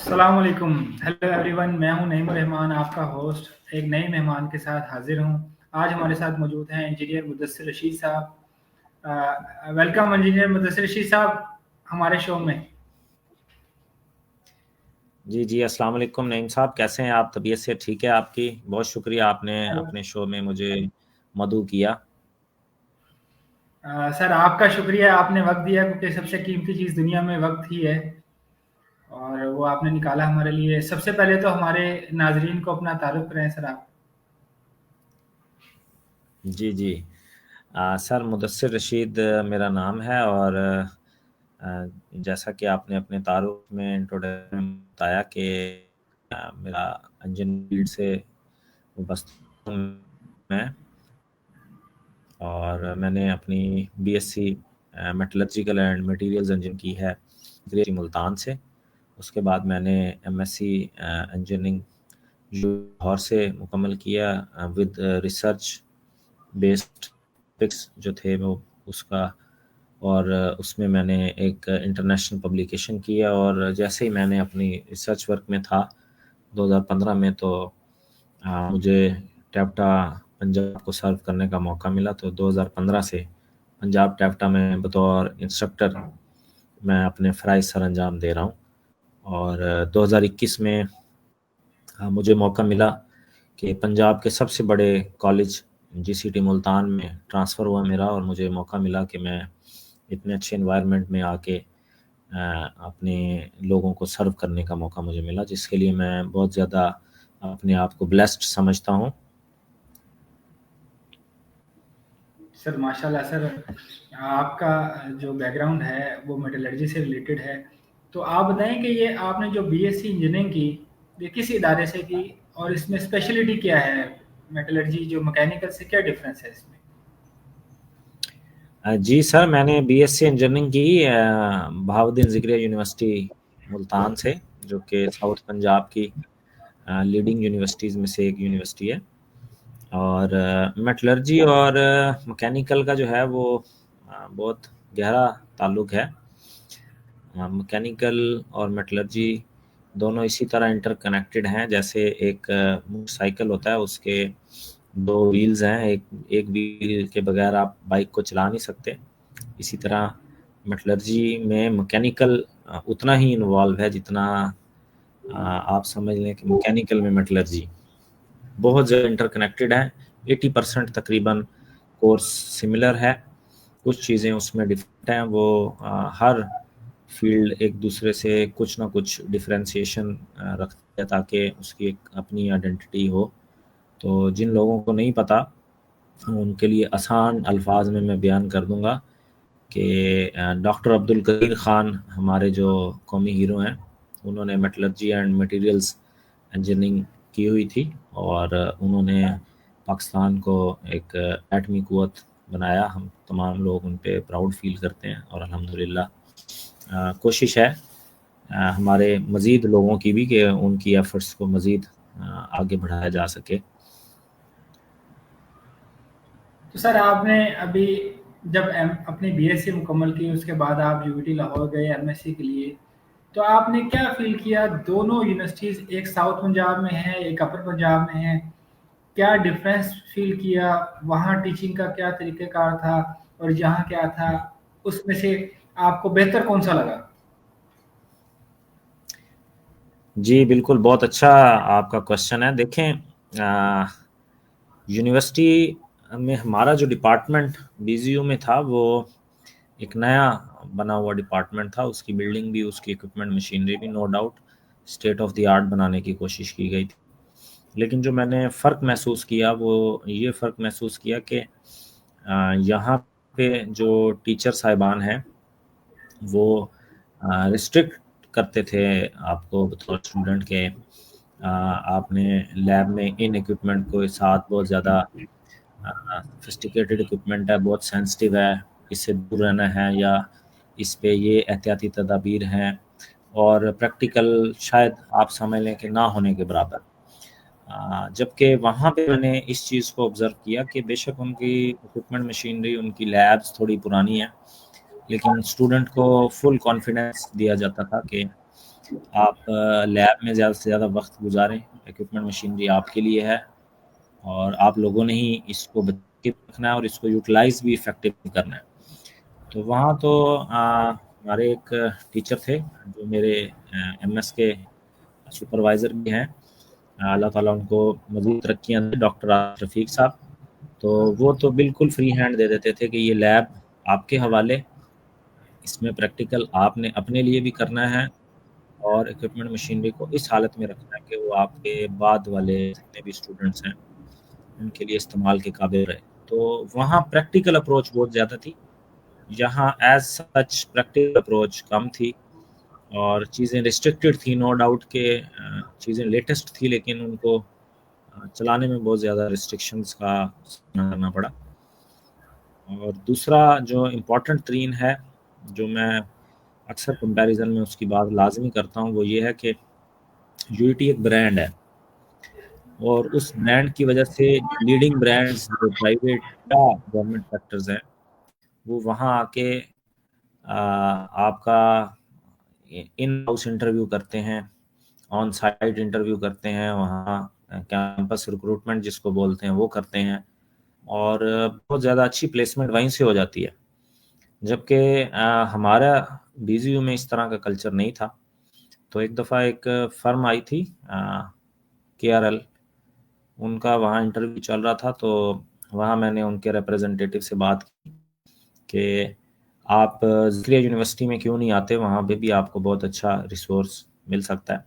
अस्सलाम वालेकुम। Hello everyone, मैं हूं नईम रहमान, आपका होस्ट एक नए मेहमान के साथ हाजिर हूं। आज हमारे साथ मौजूद हैं इंजीनियर मुदस्सिर रशीद साहब। वेलकम इंजीनियर मुदस्सिर रशीद साहब हमारे शो में। जी जी, अस्सलाम वालेकुम नईम साहब, कैसे हैं आप? तबीयत से ठीक है आपकी? बहुत शुक्रिया, आपने अपने शो में मुझे मदऊ किया। सर आपका शुक्रिया, आपने वक्त दिया क्योंकि सबसे कीमती चीज़ दुनिया में वक्त ही है और वो आपने निकाला हमारे लिए। सबसे पहले तो हमारे नाजरीन को अपना तारुफ कराएं सर आप। जी जी, सर मुदस्सिर रशीद मेरा नाम है और जैसा कि आपने अपने तारुफ में इंट्रोडक्शन में बताया कि मेरा इंजन फील्ड से वाबस्ता हूं मैं, और मैंने अपनी BSc metallurgical and materials engine की है ग्रेट मुल्तान से। उसके बाद मैंने एमएससी इंजीनियरिंग लाहौर से मुकम्मल किया विद रिसर्च बेस्ड टॉपिक्स जो थे वो उसका। और उसमें मैंने एक इंटरनेशनल पब्लिकेशन किया, और जैसे ही मैंने अपनी रिसर्च वर्क में था 2015 में, तो मुझे टैप्टा पंजाब को सर्व करने का मौका मिला। तो 2015 से पंजाब टैप्टा में बतौर इंस्ट्रक्टर मैं अपने फ़राइज़ सर अंजाम दे रहा हूँ। और 2021 में मुझे मौका मिला कि पंजाब के सबसे बड़े कॉलेज जीसीटी मुल्तान में ट्रांसफ़र हुआ मेरा, और मुझे मौका मिला कि मैं इतने अच्छे एनवायरनमेंट में आके अपने लोगों को सर्व करने का मौका मुझे मिला, जिसके लिए मैं बहुत ज़्यादा अपने आप को ब्लेस्ड समझता हूँ। सर माशाल्लाह सर, आपका जो बैकग्राउंड है वो मेटलर्जी से रिलेटेड है। तो आप बताएं कि ये आपने जो बीएससी इंजीनियरिंग की, ये किस इदारे से की और इसमें स्पेशलिटी क्या है? मेटलर्जी जो मैकेनिकल से क्या डिफरेंस है इसमें? जी सर, मैंने बीएससी इंजीनियरिंग की बहाउद्दीन ज़िक्रिया यूनिवर्सिटी मुल्तान से, जो कि साउथ पंजाब की लीडिंग यूनिवर्सिटीज़ में से एक यूनिवर्सिटी है। और मेटलर्जी और मैकेनिकल का जो है वो बहुत गहरा ताल्लुक है। मैकेनिकल और मेटलर्जी दोनों इसी तरह इंटरकनेक्टेड हैं, जैसे एक मोटरसाइकिल होता है, उसके दो व्हील्स हैं, एक एक व्हील के बगैर आप बाइक को चला नहीं सकते। इसी तरह मेटलर्जी में मैकेनिकल उतना ही इन्वॉल्व है जितना आप समझ लें कि मैकेनिकल में मेटलर्जी बहुत ज़्यादा इंटरकनेक्टेड है। 80% तकरीबन कोर्स सिमिलर है, कुछ चीज़ें उसमें डिफरेंट हैं। वो हर फील्ड एक दूसरे से कुछ ना कुछ डिफरेंशिएशन रखते हैं ताकि उसकी एक अपनी आइडेंटिटी हो। तो जिन लोगों को नहीं पता उनके लिए आसान अल्फाज में मैं बयान कर दूंगा कि डॉक्टर अब्दुल कदीर ख़ान हमारे जो कौमी हीरो हैं, उन्होंने मेटलर्जी एंड मटेरियल्स इंजीनियरिंग की हुई थी, और उन्होंने पाकिस्तान को एक एटमी क़ुव्वत बनाया। हम तमाम लोग उन पे प्राउड फ़ील करते हैं, और अल्हम्दुलिल्लाह कोशिश है हमारे मज़ीद लोगों की भी कि उनकी एफ़र्ट्स को मज़ीद आगे बढ़ाया जा सके। तो सर आपने अभी जब अपनी बीएससी मुकम्मल की उसके बाद आप यूवीटी लाहौर गए एमएससी के लिए, तो आपने क्या फील किया? दोनों यूनिवर्सिटीज़ एक साउथ पंजाब में है, एक अपर पंजाब में है। क्या डिफरेंस फील किया? वहाँ टीचिंग का क्या तरीक़ेकार था और यहाँ क्या था? उसमें से आपको बेहतर कौन-सा लगा? जी, बिल्कुल, बहुत अच्छा आपका क्वेश्चन है। देखें, यूनिवर्सिटी में हमारा जो डिपार्टमेंट बीजीयू में था, वो एक नया बना हुआ डिपार्टमेंट था। उसकी बिल्डिंग भी, उसकी इक्विपमेंट मशीनरी भी no doubt state of the art बनाने की कोशिश की गई थी। लेकिन जो मैंने फ़र्क महसूस किया वो ये फ़र्क महसूस किया कि यहाँ पे जो टीचर साहिबान हैं वो रिस्ट्रिक्ट करते थे आपको बतौर स्टूडेंट के। आपने लैब में इन इक्विपमेंट को साथ बहुत ज़्यादा सोफिस्टिकेटेड इक्विपमेंट है, बहुत सेंसिटिव है, इससे दूर रहना है, या इस पे ये एहतियाती तदाबीर हैं, और प्रैक्टिकल शायद आप समझ लें कि ना होने के बराबर। जबकि वहाँ पे मैंने इस चीज़ को ऑब्ज़र्व किया कि बेशक उनकी इक्विपमेंट मशीनरी, उनकी लैब्स थोड़ी पुरानी है, लेकिन स्टूडेंट को फुल कॉन्फिडेंस दिया जाता था कि आप लैब में ज़्यादा से ज़्यादा वक्त गुजारें, इक्विपमेंट मशीनरी आपके लिए है और आप लोगों ने ही इसको बचा के रखना है और इसको यूटिलाइज भी इफेक्टिव करना है। तो वहाँ तो हमारे एक टीचर थे जो मेरे एमएस के सुपरवाइज़र भी हैं, अल्लाह ताला उनको मज़ीद तरक्कियाँ दें, डॉक्टर रफ़ीक साहब। तो वो तो बिल्कुल फ्री हैंड दे देते थे कि ये लैब आपके हवाले, इसमें प्रैक्टिकल आपने अपने लिए भी करना है और इक्विपमेंट मशीनरी को इस हालत में रखना है कि वो आपके बाद वाले जितने भी स्टूडेंट्स हैं उनके लिए इस्तेमाल के काबिल रहे। तो वहाँ प्रैक्टिकल अप्रोच बहुत ज़्यादा थी, यहाँ एज सच प्रैक्टिकल अप्रोच कम थी और चीज़ें रिस्ट्रिक्टेड थी, नो डाउट के चीज़ें लेटेस्ट थी लेकिन उनको चलाने में बहुत ज़्यादा रिस्ट्रिक्शंस का सामना करना पड़ा। और दूसरा जो इम्पोर्टेंट तरीन है, जो मैं अक्सर कंपैरिजन में उसकी बात लाजमी करता हूँ, वो ये है कि यूईटी एक ब्रांड है और उस ब्रांड की वजह से लीडिंग ब्रांड्स जो प्राइवेट या गवर्नमेंट सेक्टर्स हैं वो वहाँ आके आपका इन हाउस इंटरव्यू करते हैं, ऑन साइट इंटरव्यू करते हैं, वहाँ कैंपस रिक्रूटमेंट जिसको बोलते हैं वो करते हैं और बहुत ज़्यादा अच्छी प्लेसमेंट वहीं से हो जाती है। जबकि हमारा बीजीयू में इस तरह का कल्चर नहीं था। तो एक दफ़ा एक फर्म आई थी केआरएल, उनका वहाँ इंटरव्यू चल रहा था, तो वहाँ मैंने उनके रिप्रेजेंटेटिव से बात की कि आप ज़िक्रिया यूनिवर्सिटी में क्यों नहीं आते, वहाँ पे भी आपको बहुत अच्छा रिसोर्स मिल सकता है।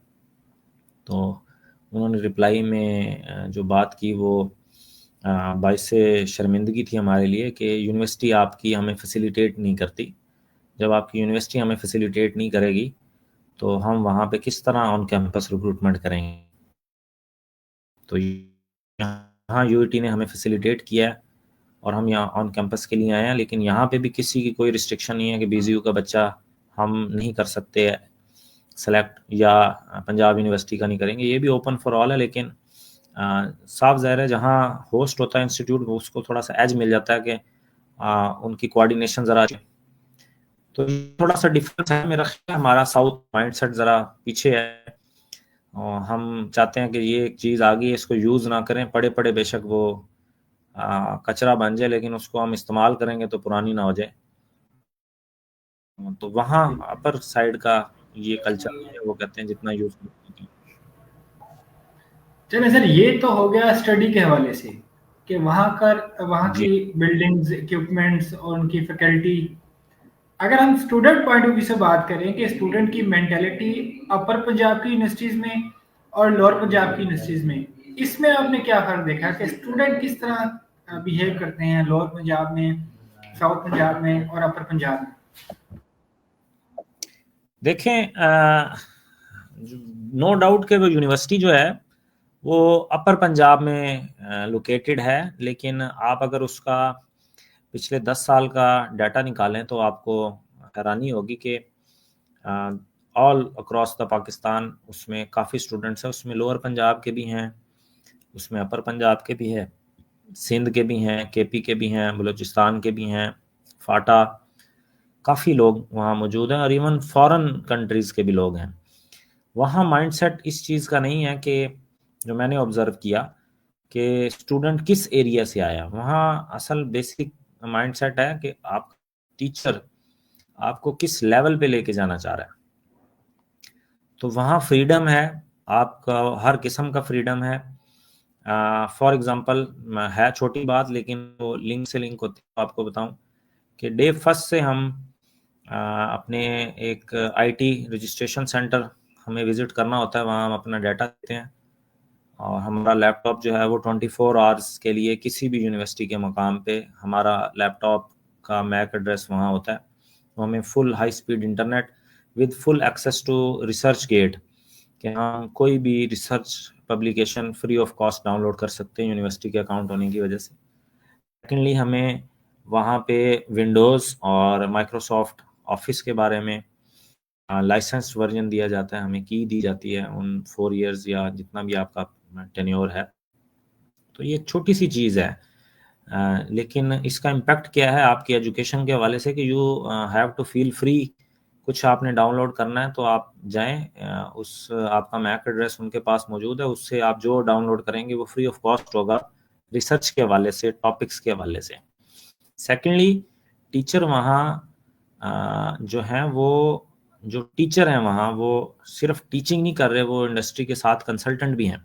तो उन्होंने रिप्लाई में जो बात की वो बाइस से शर्मिंदगी थी हमारे लिए कि यूनिवर्सिटी आपकी हमें फैसिलिटेट नहीं करती। जब आपकी यूनिवर्सिटी हमें फैसिलिटेट नहीं करेगी तो हम वहाँ पे किस तरह ऑन कैंपस रिक्रूटमेंट करेंगे। तो यहाँ यूईटी ने हमें फैसिलिटेट किया है और हम यहाँ ऑन कैंपस के लिए आए हैं, लेकिन यहाँ पे भी किसी की कोई रिस्ट्रिक्शन नहीं है कि बीजीयू का बच्चा हम नहीं कर सकते सेलेक्ट या पंजाब यूनिवर्सिटी का नहीं करेंगे, ये भी ओपन फॉर ऑल है। लेकिन साफ ज़ाहिर है जहाँ होस्ट होता है इंस्टीट्यूट वो उसको थोड़ा सा एज मिल जाता है कि उनकी कोऑर्डिनेशन ज़रा, तो थोड़ा सा डिफरेंस है मेरा ख्याल। हमारा साउथ माइंडसेट ज़रा पीछे है और हम चाहते हैं कि ये एक चीज़ आ गई है इसको यूज़ ना करें, पड़े पड़े बेशक वो कचरा बन जाए लेकिन उसको हम इस्तेमाल करेंगे तो पुरानी ना हो जाए। तो वहाँ अपर साइड का ये कल्चर है, वो कहते हैं जितना यूज़ करते हैं। चलिए सर, ये तो हो गया स्टडी के हवाले से कि वहाँ जी की बिल्डिंग्स, इक्विपमेंट्स और उनकी फैकल्टी। अगर हम स्टूडेंट पॉइंट ऑफ व्यू से बात करें कि स्टूडेंट की मेंटालिटी अपर पंजाब की यूनिवर्सिटीज़ में और लोअर पंजाब की यूनिवर्सिटीज़ में, इसमें आपने क्या फ़र्क देखा कि स्टूडेंट किस तरह बिहेव करते हैं लोअर पंजाब में, साउथ पंजाब में और अपर पंजाब में? देखें, नो डाउट के वो यूनिवर्सिटी जो है वो अपर पंजाब में लोकेटेड है, लेकिन आप अगर उसका पिछले 10 साल का डाटा निकालें तो आपको हैरानी होगी कि ऑल अक्रॉस द पाकिस्तान उसमें काफ़ी स्टूडेंट्स हैं, उसमें लोअर पंजाब के भी हैं, उसमें अपर पंजाब के भी हैं, सिंध के भी हैं, केपी के भी हैं, बलूचिस्तान के भी हैं, फाटा, काफ़ी लोग वहाँ मौजूद हैं और इवन फॉरेन कंट्रीज़ के भी लोग हैं। वहाँ माइंडसेट इस चीज़ का नहीं है कि जो मैंने ऑब्ज़र्व किया कि स्टूडेंट किस एरिया से आया। वहाँ असल बेसिक माइंडसेट है कि आप टीचर आपको किस लेवल पे लेके जाना चाह रहा है। तो वहाँ फ्रीडम है, आपका हर किस्म का फ्रीडम है। फॉर एग्जांपल है छोटी बात लेकिन वो लिंक से लिंक होती है, आपको बताऊं कि डे फर्स्ट से हम अपने एक आईटी रजिस्ट्रेशन सेंटर हमें विजिट करना होता है, वहाँ हम अपना डाटा देते हैं और हमारा लैपटॉप जो है वो 24 आवर्स के लिए किसी भी यूनिवर्सिटी के मकाम पे हमारा लैपटॉप का मैक एड्रेस वहाँ होता है। तो हमें full high speed internet with full access to ResearchGate कि हम कोई भी research publication free of cost download कर सकते हैं यूनिवर्सिटी के अकाउंट होने की वजह से। सेकेंडली हमें वहाँ पे विंडोज़ और माइक्रोसॉफ्ट ऑफिस के बारे में लाइसेंस वर्जन दिया जाता है, हमें की दी जाती है उन 4 इयर्स या जितना भी आपका टेन्योर है। तो ये एक छोटी सी चीज़ है, लेकिन इसका इम्पैक्ट क्या है आपकी एजुकेशन के हवाले से कि you have to feel free कुछ आपने डाउनलोड करना है तो आप जाएं, उस आपका मैक एड्रेस उनके पास मौजूद है, उससे आप जो डाउनलोड करेंगे वो फ्री ऑफ कॉस्ट होगा, रिसर्च के हवाले से, टॉपिक्स के हवाले से। सेकेंडली, टीचर वहाँ जो हैं वो जो टीचर हैं वहाँ वो सिर्फ टीचिंग नहीं कर रहे, वो इंडस्ट्री के साथ कंसल्टेंट भी हैं।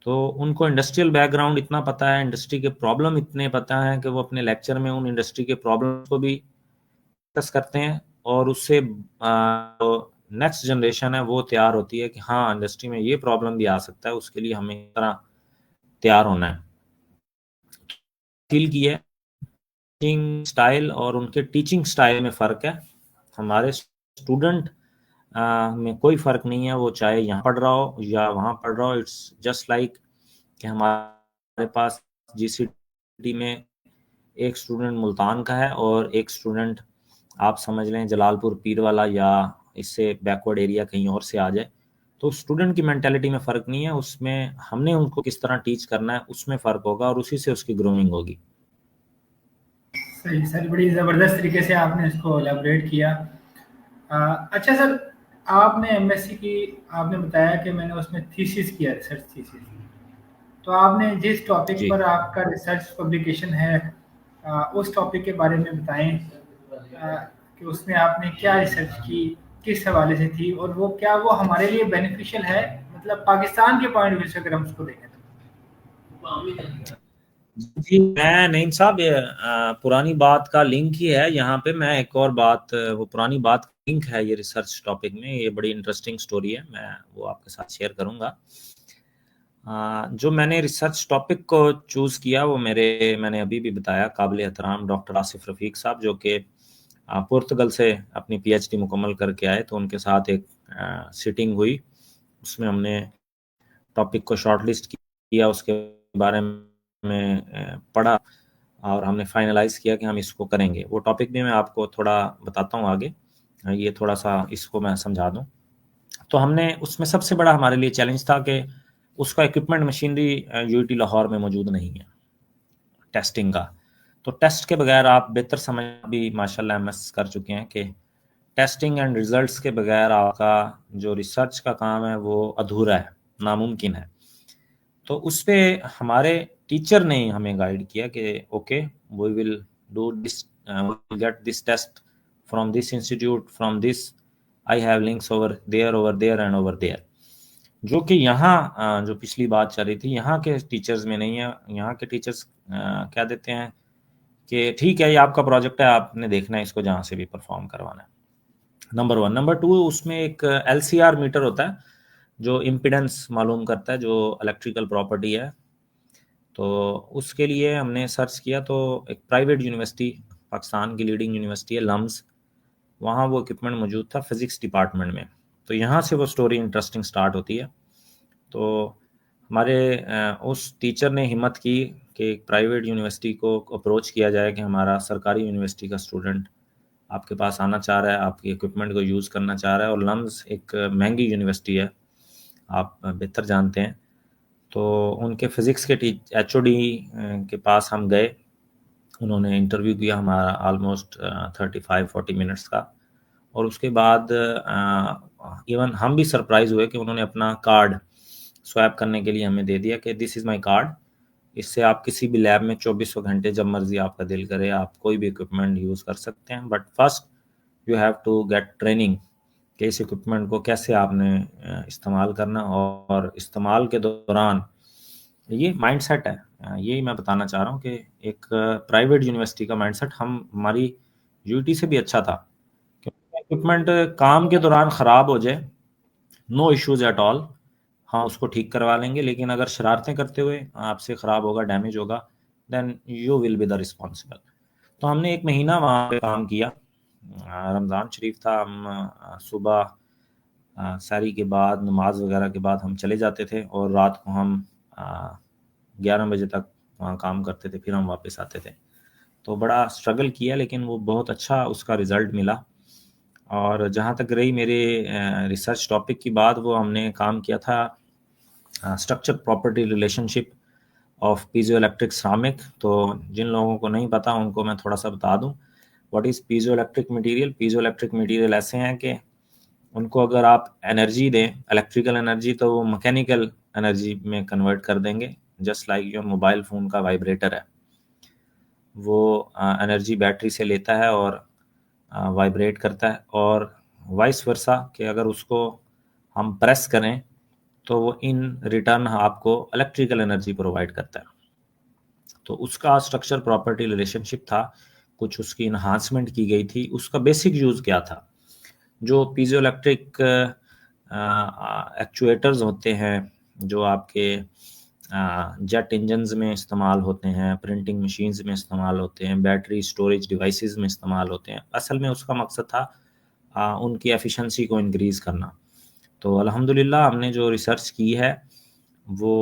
तो उनको इंडस्ट्रियल बैकग्राउंड इतना पता है, इंडस्ट्री के प्रॉब्लम इतने पता है कि वो अपने लेक्चर में उन इंडस्ट्री के प्रॉब्लम को भी डिस्कस करते हैं, और उससे नेक्स्ट जनरेशन है वो तैयार होती है कि हाँ इंडस्ट्री में ये प्रॉब्लम भी आ सकता है, उसके लिए हमें इस तरह तैयार होना है। फील की है टीचिंग स्टाइल और उनके टीचिंग स्टाइल में फ़र्क है। हमारे स्टूडेंट में कोई फ़र्क नहीं है, वो चाहे यहाँ पढ़ रहा हो या वहाँ पढ़ रहा हो। इट्स जस्ट लाइक कि हमारे पास जीसीटी में एक स्टूडेंट मुल्तान का है और एक स्टूडेंट आप समझ लें जलालपुर पीरवाला या इससे बैकवर्ड एरिया कहीं और से आ जाए, तो स्टूडेंट की मेंटालिटी में फ़र्क नहीं है, उसमें हमने उनको किस तरह टीच करना है उसमें फ़र्क होगा और उसी से उसकी ग्रोइंग होगी। सही सर, बड़ी ज़बरदस्त तरीके से आपने इसको एलेबोरेट किया। अच्छा सर, आपने एमएससी की, आपने बताया कि मैंने उसमें थीसिस किया, रिसर्च थीसिस। तो आपने जिस टॉपिक जी पर आपका रिसर्च पब्लिकेशन है, उस टॉपिक के बारे में बताएं, कि उसमें आपने क्या रिसर्च की, किस हवाले से थी, और वो क्या वो हमारे लिए बेनिफिशियल है, मतलब पाकिस्तान के पॉइंट व्यू से अगर हम उसको देखें तो। जी, मैं नईम साहब पुरानी बात का लिंक ही है यहाँ पे। मैं एक और बात, वो पुरानी बात का लिंक है ये रिसर्च टॉपिक में, ये बड़ी इंटरेस्टिंग स्टोरी है, मैं वो आपके साथ शेयर करूँगा। जो मैंने रिसर्च टॉपिक को चूज़ किया वो मैंने अभी भी बताया, काबिल एहतराम डॉक्टर आसिफ रफ़ीक साहब, जो कि पुर्तगाल से अपनी पीएचडी मुकम्मल करके आए, तो उनके साथ एक सिटिंग हुई, उसमें हमने टॉपिक को शॉर्टलिस्ट किया, उसके बारे में पढ़ा और हमने फाइनलाइज किया कि हम इसको करेंगे। वो टॉपिक भी मैं आपको थोड़ा बताता हूँ आगे, ये थोड़ा सा इसको मैं समझा दूँ। तो हमने उसमें सबसे बड़ा हमारे लिए चैलेंज था कि उसका इक्विपमेंट मशीनरी यूआईटी लाहौर में मौजूद नहीं है टेस्टिंग का। तो टेस्ट के बगैर आप बेहतर समझ भी माशाल्लाह एमएस कर चुके हैं कि टेस्टिंग एंड रिजल्ट्स के बगैर आपका जो रिसर्च का काम है वो अधूरा है, नामुमकिन है। तो उस पे हमारे टीचर ने हमें गाइड किया कि okay we will do this, we get this test from this institute, from this, I have links over there and over there. जो कि यहाँ जो पिछली बात चल रही थी यहाँ के टीचर्स में नहीं है। यहाँ के टीचर्स क्या देते हैं कि ठीक है ये आपका प्रोजेक्ट है, आपने देखना है इसको जहाँ से भी परफॉर्म करवाना है। Number one. नंबर टू, उसमें एक एलसीआर मीटर होता है जो इम्पिडेंस मालूम करता है, जो इलेक्ट्रिकल प्रॉपर्टी है। तो उसके लिए हमने सर्च किया, तो एक प्राइवेट यूनिवर्सिटी, पाकिस्तान की लीडिंग यूनिवर्सिटी है लम्स, वहाँ वो इक्विपमेंट मौजूद था फिज़िक्स डिपार्टमेंट में। तो यहाँ से वो स्टोरी इंटरेस्टिंग स्टार्ट होती है। तो हमारे उस टीचर ने हिम्मत की कि एक प्राइवेट यूनिवर्सिटी को अप्रोच किया जाए कि हमारा सरकारी यूनिवर्सिटी का स्टूडेंट आपके पास आना चाह रहा है, आपके इक्विपमेंट को यूज़ करना चाह रहा है, और लम्स एक महंगी यूनिवर्सिटी है, आप बेहतर जानते हैं। तो उनके फिज़िक्स के एचओडी के पास हम गए, उन्होंने इंटरव्यू किया हमारा ऑलमोस्ट 35-40 मिनट्स का, और उसके बाद इवन हम भी सरप्राइज हुए कि उन्होंने अपना कार्ड स्वैप करने के लिए हमें दे दिया कि दिस इज़ माय कार्ड, इससे आप किसी भी लैब में 2400 घंटे जब मर्जी आपका दिल करे आप कोई भी इक्विपमेंट यूज़ कर सकते हैं, but first you have to get training कि इस इक्विपमेंट को कैसे आपने इस्तेमाल करना, और इस्तेमाल के दौरान ये माइंडसेट है। यही मैं बताना चाह रहा हूँ कि एक प्राइवेट यूनिवर्सिटी का माइंडसेट हमारी यूटी से भी अच्छा था, क्योंकि इक्विपमेंट काम के दौरान ख़राब हो जाए, नो इश्यूज एट ऑल, हाँ उसको ठीक करवा लेंगे, लेकिन अगर शरारतें करते हुए आपसे ख़राब होगा, डैमेज होगा, then you will be the responsible. तो हमने 1 महीना वहाँ पे काम किया। रमज़ान शरीफ था, हम सुबह सारी के बाद नमाज वगैरह के बाद हम चले जाते थे, और रात को हम 11 बजे तक वहाँ काम करते थे, फिर हम वापस आते थे। तो बड़ा स्ट्रगल किया, लेकिन वो बहुत अच्छा उसका रिज़ल्ट मिला। और जहाँ तक रही मेरे रिसर्च टॉपिक की बात, वो हमने काम किया था structure property relationship of piezo electric ceramic. तो जिन लोगों को नहीं पता उनको मैं थोड़ा सा बता दूं, what is piezo electric material? Piezo electric material ऐसे हैं कि उनको अगर आप एनर्जी दें, इलेक्ट्रिकल एनर्जी, तो वो मैकेनिकल एनर्जी में कन्वर्ट कर देंगे। Just like your mobile phone का वाइब्रेटर है, वो एनर्जी बैटरी से लेता है और वाइब्रेट करता है, और वाइस वर्सा कि अगर उसको हम प्रेस करें तो वो इन रिटर्न आपको इलेक्ट्रिकल एनर्जी प्रोवाइड करता है। तो उसका स्ट्रक्चर प्रॉपर्टी रिलेशनशिप था, कुछ उसकी इन्हांसमेंट की गई थी। उसका बेसिक यूज़ क्या था? जो पीजो इलेक्ट्रिक एक्चुएटर्स होते हैं, जो आपके जेट इंजन्स में इस्तेमाल होते हैं, प्रिंटिंग मशीन्स में इस्तेमाल होते हैं, बैटरी स्टोरेज डिवाइसेस में इस्तेमाल होते हैं, असल में उसका मकसद था उनकी एफिशिएंसी को इंक्रीज़ करना। तो अल्हम्दुलिल्लाह हमने जो रिसर्च की है वो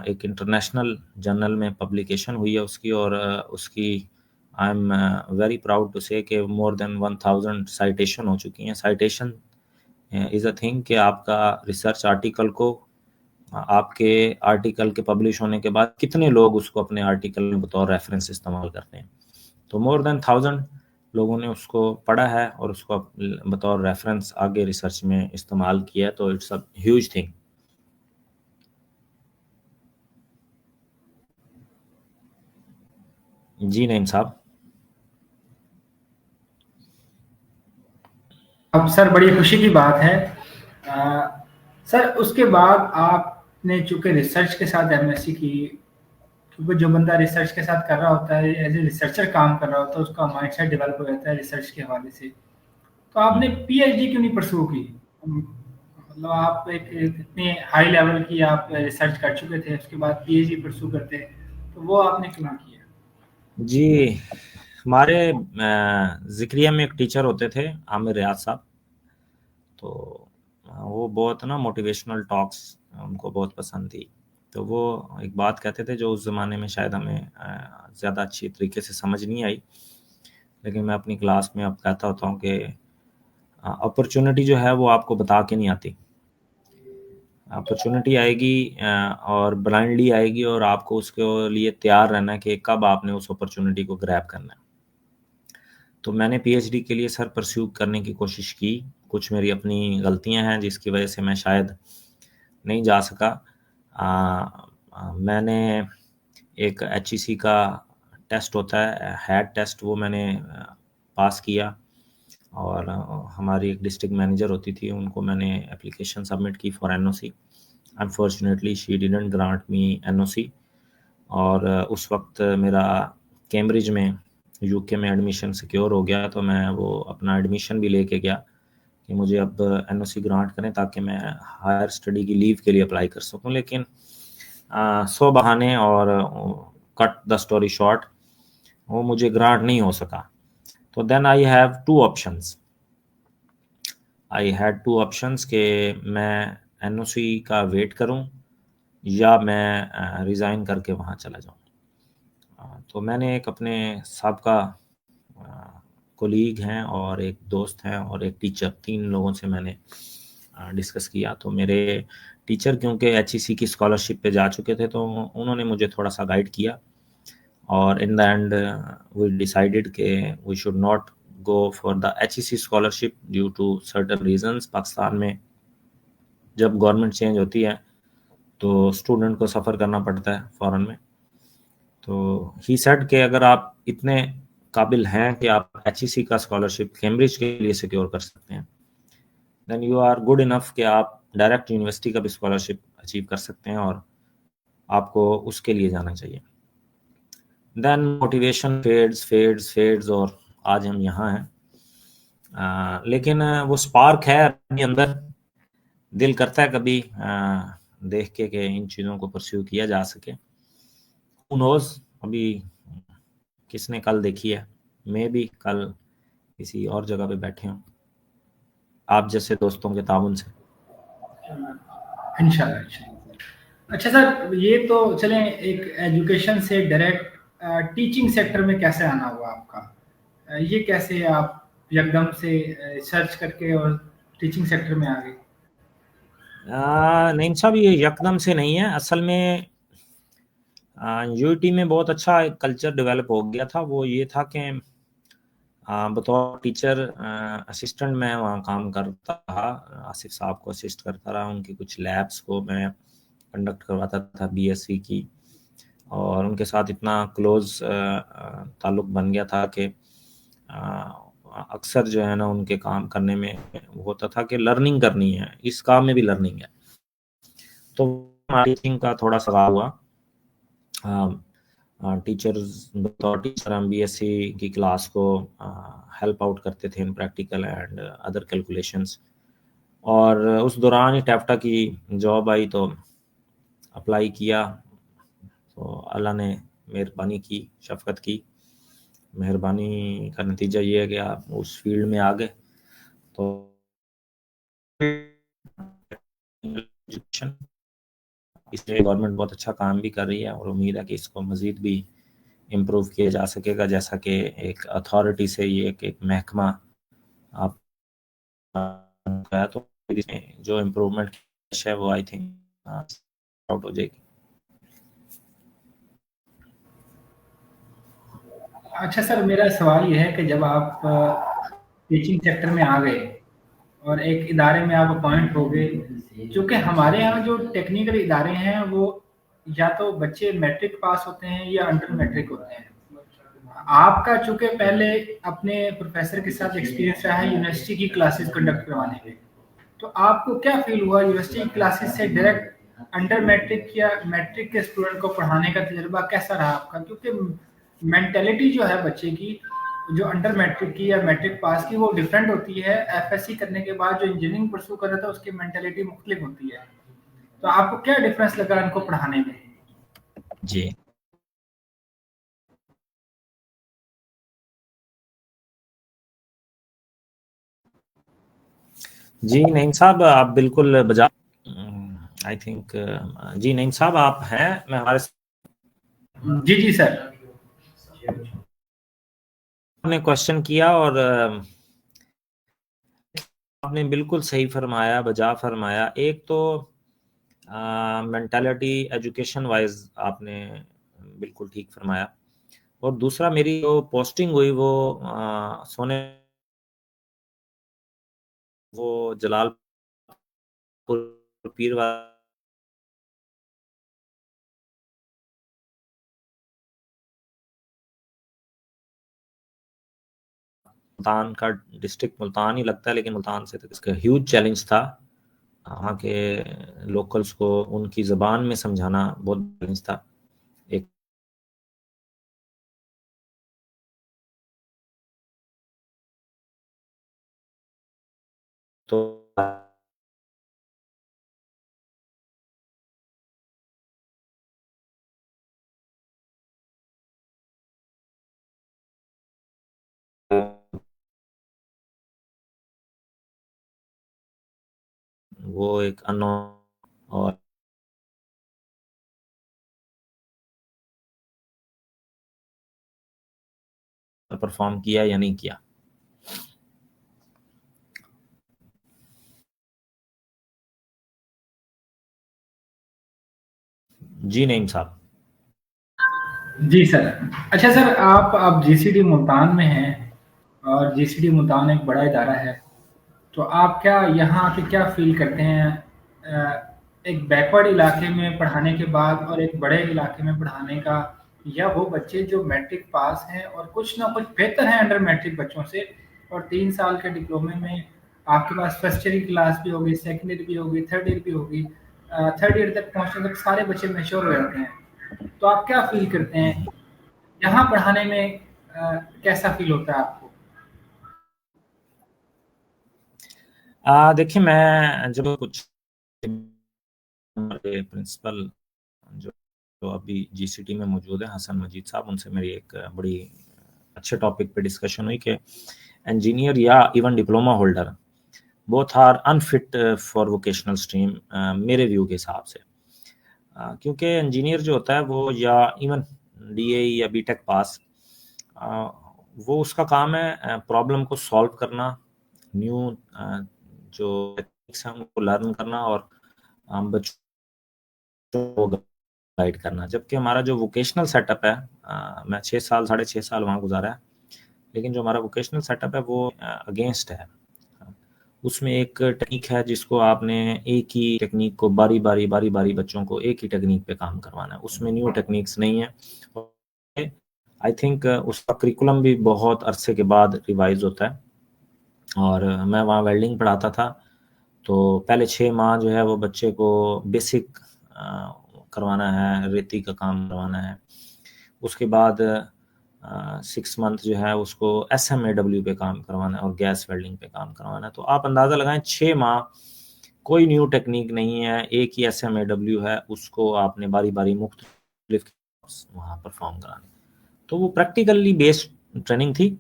एक इंटरनेशनल जर्नल में पब्लिकेशन हुई है उसकी, और उसकी I am very proud to say कि मोर देन 1000 साइटेशन हो चुकी हैं। साइटेशन इज़ अ थिंग कि आपका रिसर्च आर्टिकल को, आपके आर्टिकल के पब्लिश होने के बाद कितने लोग उसको अपने आर्टिकल में बतौर रेफरेंस इस्तेमाल करते हैं। तो मोर देन 1000 लोगों ने उसको पढ़ा है और उसको बतौर रेफरेंस आगे रिसर्च में इस्तेमाल किया है। तो इट्स अ ह्यूज थिंग। जी नईम साहब। अब सर बड़ी खुशी की बात है। सर उसके बाद आपने चूंकि रिसर्च के साथ एमएससी की, क्योंकि जो बंदा रिसर्च के साथ कर रहा होता है, एज ए रिसर्चर काम कर रहा होता है, उसका माइंडसेट डेवलप हो जाता है रिसर्च के हवाले से। तो आपने पीएचडी क्यों नहीं परस्यू की? मतलब आप एक इतने हाई लेवल की आप रिसर्च कर चुके थे, उसके बाद पीएचडी परस्यू करते, तो वो आपने क्यों ना किया? जी, हमारे ज़िक्रिया में एक टीचर होते थे, आमिर रियाज साहब। तो वो बहुत ना मोटिवेशनल टॉक्स उनको बहुत पसंद थी। तो वो एक बात कहते थे जो उस ज़माने में शायद हमें ज़्यादा अच्छी तरीके से समझ नहीं आई, लेकिन मैं अपनी क्लास में अब कहता होता हूँ कि अपॉर्चुनिटी जो है वो आपको बता के नहीं आती। अपॉर्चुनिटी आएगी और ब्लाइंडली आएगी, और आपको उसके लिए तैयार रहना है कि कब आपने उस अपॉर्चुनिटी को ग्रैब करना है। तो मैंने पीएचडी के लिए सर परस्यू करने की कोशिश की। कुछ मेरी अपनी गलतियां हैं जिसकी वजह से मैं शायद नहीं जा सका। मैंने एक एचईसी का टेस्ट होता है, हैड टेस्ट, वो मैंने पास किया, और हमारी एक डिस्ट्रिक्ट मैनेजर होती थी, उनको मैंने एप्लीकेशन सबमिट की for NOC. Unfortunately she didn't grant me NOC, और उस वक्त मेरा कैम्ब्रिज में यूके में एडमिशन सिक्योर हो गया। तो मैं वो अपना एडमिशन भी लेके गया कि मुझे अब एनओसी ग्रांट करें ताकि मैं हायर स्टडी की लीव के लिए अप्लाई कर सकूं। लेकिन 100 बहाने और कट द स्टोरी शॉर्ट, वो मुझे ग्रांट नहीं हो सका। तो then I have two options, I had two options कि मैं एनओसी का वेट करूं या मैं रिज़ाइन करके वहाँ चला जाऊं। तो मैंने एक अपने साहबका कोलीग हैं और एक दोस्त हैं और एक टीचर, 3 लोगों से मैंने डिस्कस किया। तो मेरे टीचर क्योंकि एचईसी की स्कॉलरशिप पे जा चुके थे, तो उन्होंने मुझे थोड़ा सा गाइड किया, और in the end we decided कि we should not go for the HEC scholarship due to certain reasons. Pakistan में जब गवर्नमेंट चेंज होती है तो स्टूडेंट को सफ़र करना पड़ता है फॉरेन में। तो ही सेड कि अगर आप इतने काबिल हैं कि आप एचईसी का स्कॉलरशिप कैम्ब्रिज के लिए सिक्योर कर सकते हैं, then you are good enough कि आप डायरेक्ट यूनिवर्सिटी का भी स्कॉलरशिप अचीव कर सकते हैं, और आपको उसके लिए जाना चाहिए। देन मोटिवेशन फेड्स और आज हम यहाँ हैं। लेकिन वो स्पार्क है अपने अंदर, दिल करता है कभी देख के कि इन चीज़ों को परस्यू किया जा सके। Who knows, अभी किसने कल देखी है, मैं भी कल किसी और जगह पे बैठे हूँ आप जैसे दोस्तों के ताउन से। इंशाल्लाह इंशाल्लाह। अच्छा सर, ये तो चलें, एक एजुकेशन से डायरेक्ट टीचिंग सेक्टर में कैसे आना हुआ आपका? ये कैसे आप एकदम से सर्च करके और टीचिंग सेक्टर में आ गए? नहीं साहब, ये यकदम से नहीं है। असल में यूटी में बहुत अच्छा एक कल्चर डेवलप हो गया था। वो ये था कि बतौर टीचर असिस्टेंट मैं वहाँ काम करता रहा, आसिफ साहब को असिस्ट करता रहा, उनकी कुछ लैब्स को मैं कंडक्ट करवाता था बीएससी की, और उनके साथ इतना क्लोज ताल्लुक बन गया था कि अक्सर जो है ना उनके काम करने में होता था कि लर्निंग करनी है, इस काम में भी लर्निंग है। तो टीचिंग का थोड़ा सवाल हुआ। टीचर्स बतौर टीचर हम बीएससी की क्लास को हेल्प आउट करते थे इन प्रैक्टिकल एंड अदर कैलकुलेशंस, और उस दौरान ही टैफ्टा की जॉब आई तो अप्लाई किया। तो अल्लाह ने मेहरबानी की, शफकत की, मेहरबानी का नतीजा ये है कि आप उस फील्ड में आ गए। तो इसलिए गवर्नमेंट बहुत अच्छा काम भी कर रही है और उम्मीद है कि इसको मज़ीद भी इम्प्रूव किया जा सकेगा, जैसा कि एक अथॉरिटी से ये एक महकमा आप है, तो इसमें जो इम्प्रूवमेंट है वो आई थिंक आउट हो जाएगी। अच्छा सर, मेरा सवाल ये है कि जब आप टीचिंग सेक्टर में आ गए और एक इदारे में आप अपॉइंट हो गए, क्योंकि हमारे यहाँ जो टेक्निकल इदारे हैं वो या तो बच्चे मैट्रिक पास होते हैं या अंडर मैट्रिक होते हैं। आपका चूंकि पहले अपने प्रोफेसर के साथ एक्सपीरियंस रहा है यूनिवर्सिटी की क्लासेस कंडक्ट करवाने में, तो आपको क्या फील हुआ यूनिवर्सिटी की क्लासेस से डायरेक्ट अंडर मैट्रिक या मैट्रिक के स्टूडेंट को पढ़ाने का तजुर्बा कैसा रहा आपका? क्योंकि मेंटेलिटी जो है बच्चे की, जो अंडर मैट्रिक की या मैट्रिक पास की, वो डिफरेंट होती है। एफएससी करने के बाद जो इंजीनियरिंग परसू कर रहा था उसकी मेंटेलिटी मुख्तलिफ होती है। तो आपको क्या डिफरेंस लगा इनको पढ़ाने में? जी जी नईम साहब, आप बिल्कुल बजा, आई थिंक जी नईम साहब आप हैं, मैं हमारे जी जी सर। ने क्वेश्चन किया और आपने बिल्कुल सही फरमाया, बजा फरमाया। एक तो मेंटालिटी एजुकेशन वाइज आपने बिल्कुल ठीक फरमाया, और दूसरा मेरी जो पोस्टिंग हुई वो सोने वो जलालपुर पीर मुल्तान का डिस्ट्रिक्ट मुल्तान ही लगता है, लेकिन मुल्तान से तक इसका ह्यूज चैलेंज था। वहाँ के लोकल्स को उनकी ज़बान में समझाना बहुत चैलेंज था। एक तो वो एक अननोन और परफॉर्म किया या नहीं किया। जी नईम साहब। जी सर। अच्छा सर, आप जीसीडी मुल्तान में हैं और जीसीडी मुल्तान एक बड़ा इदारा है, तो आप क्या यहाँ आके क्या फील करते हैं एक बैकवर्ड इलाके में पढ़ाने के बाद और एक बड़े इलाके में पढ़ाने का? या वो बच्चे जो मैट्रिक पास हैं और कुछ ना कुछ बेहतर हैं अंडर मैट्रिक बच्चों से, और 3 साल के डिप्लोमे में आपके पास फर्स्ट ईयर की क्लास भी होगी, सेकेंड ईयर भी होगी, थर्ड ईयर भी होगी, थर्ड ईयर तक पहुँचने तक सारे बच्चे मैच्योर हो जाते हैं। तो आप क्या फील करते हैं यहाँ पढ़ाने में? कैसा फील होता है आपको? देखिए, मैं जब कुछ हमारे प्रिंसिपल जो जो अभी जीसीटी में मौजूद है, हसन मजीद साहब, उनसे मेरी एक बड़ी अच्छे टॉपिक पे डिस्कशन हुई कि इंजीनियर या even diploma holder both are unfit for vocational stream, मेरे व्यू के हिसाब से। क्योंकि इंजीनियर जो होता है वो या इवन डीए या बीटेक पास, वो उसका काम है प्रॉब्लम को सॉल्व करना, न्यू जो टेक्निक्स हैं उनको लर्न करना और बच्चों को गाइड करना। जबकि हमारा जो वोकेशनल सेटअप है, मैं 6 साल 6.5 साल वहाँ गुजारा है, लेकिन जो हमारा वोकेशनल सेटअप है वो अगेंस्ट है। उसमें एक टेक्निक है जिसको आपने एक ही टेक्निक को बारी बारी बच्चों को एक ही टेक्निक पे काम करवाना है, उसमें न्यू टेक्निक्स नहीं है। आई थिंक उसका करिकुलम भी बहुत अरसे के बाद रिवाइज होता है। और मैं वहाँ वेल्डिंग पढ़ाता था, तो पहले 6 माह जो है वो बच्चे को बेसिक करवाना है, रेती का काम करवाना है। उसके बाद 6 मंथ जो है उसको SMAW पे काम करवाना है और गैस वेल्डिंग पे काम करवाना है। तो आप अंदाज़ा लगाएं 6 माह कोई न्यू टेक्निक नहीं है, एक ही SMAW है, उसको आपने बारी बारी मुख्तलिफ वहाँ परफॉर्म कराने। तो वो प्रैक्टिकली बेस्ड ट्रेनिंग थी।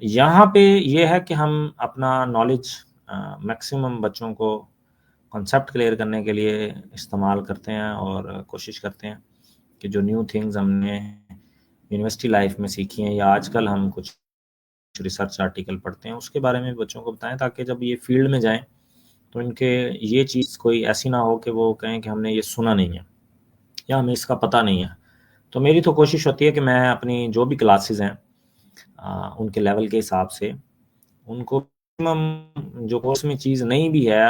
यहाँ पे ये है कि हम अपना नॉलेज मैक्सिमम बच्चों को कॉन्सेप्ट क्लियर करने के लिए इस्तेमाल करते हैं और कोशिश करते हैं कि जो न्यू थिंग्स हमने यूनिवर्सिटी लाइफ में सीखी हैं या आजकल हम कुछ रिसर्च आर्टिकल पढ़ते हैं उसके बारे में बच्चों को बताएं, ताकि जब ये फील्ड में जाएं तो इनके ये चीज़ कोई ऐसी ना हो कि वो कहें कि हमने ये सुना नहीं है या हमें इसका पता नहीं है। तो मेरी तो कोशिश होती है कि मैं अपनी जो भी क्लासेस हैं उनके लेवल के हिसाब से उनको मिनिमम जो कोर्स में चीज़ नहीं भी है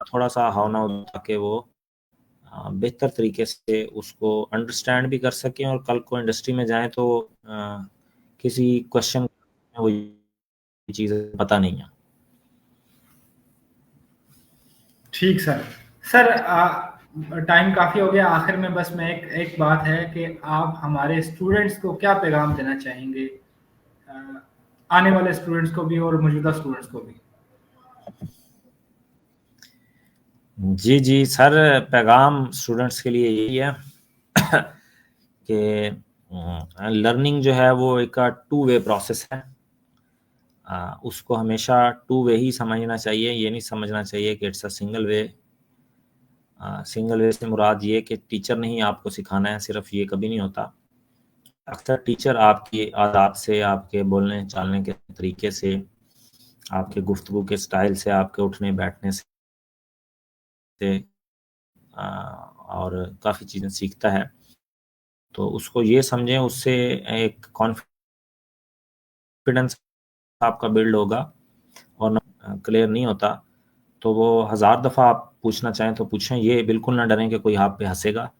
थोड़ा सा हाव ना हो, ताकि वो बेहतर तरीके से उसको अंडरस्टैंड भी कर सकें और कल को इंडस्ट्री में जाएं तो किसी क्वेश्चन में वो चीज़ें पता नहीं है। ठीक सर। सर टाइम काफ़ी हो गया, आखिर में बस मैं एक एक बात है कि आप हमारे स्टूडेंट्स को क्या पैगाम देना चाहेंगे, अ, आने वाले स्टूडेंट्स को भी और मौजूदा स्टूडेंट्स को भी। जी जी सर, पैगाम स्टूडेंट्स के लिए यही है कि लर्निंग जो है वो एक टू वे प्रोसेस है। उसको हमेशा टू वे ही समझना चाहिए, ये नहीं समझना चाहिए कि it's a single way. Single way से मुराद ये कि टीचर ने ही आपको सिखाना है, सिर्फ ये कभी नहीं होता। अक्सर टीचर आपकी आदात से, आपके बोलने चालने के तरीके से, आपके गुफ्तगू के स्टाइल से, आपके उठने बैठने से और काफ़ी चीज़ें सीखता है। तो उसको ये समझें, उससे एक कॉन्फिडेंस आपका बिल्ड होगा। और क्लियर नहीं होता तो वो 1000 दफ़ा आप पूछना चाहें तो पूछें, ये बिल्कुल ना डरें कि कोई आप पे हंसेगा।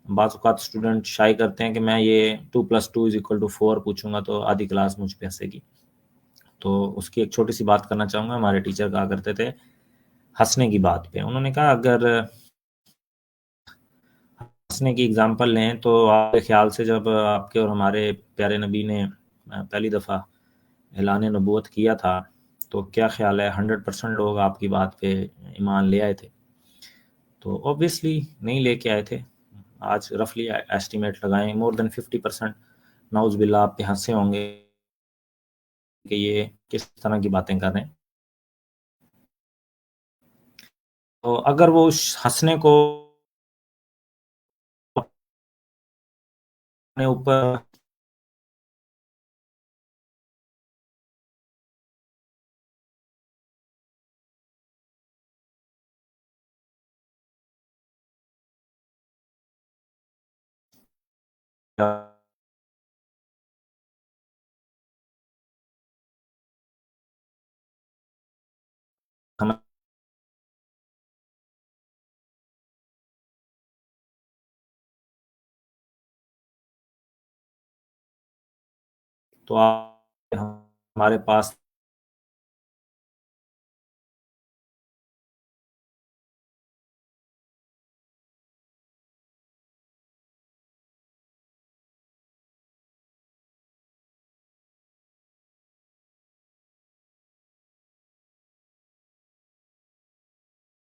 बाज़ औक़ात स्टूडेंट शाई करते हैं कि मैं ये 2+2=4 पूछूंगा तो आधी क्लास मुझ पे हंसेगी। तो उसकी एक छोटी सी बात करना चाहूँगा। हमारे टीचर कहा करते थे हंसने की बात पे, उन्होंने कहा अगर हंसने की एग्जांपल लें तो आपके ख्याल से जब आपके और हमारे प्यारे नबी ने पहली दफ़ा ऐलान नबूवत किया था तो क्या ख्याल है 100% लोग आपकी बात पे ईमान ले आए थे? तो ऑब्वियसली नहीं लेके आए थे। आज रफली एस्टिमेट लगाएं मोर देन 50% नाउज बिल्ला आप पे हंसे होंगे कि ये किस तरह की बातें कर रहे हैं। तो अगर वो उस हंसने को अपने ऊपर तो आप हमारे पास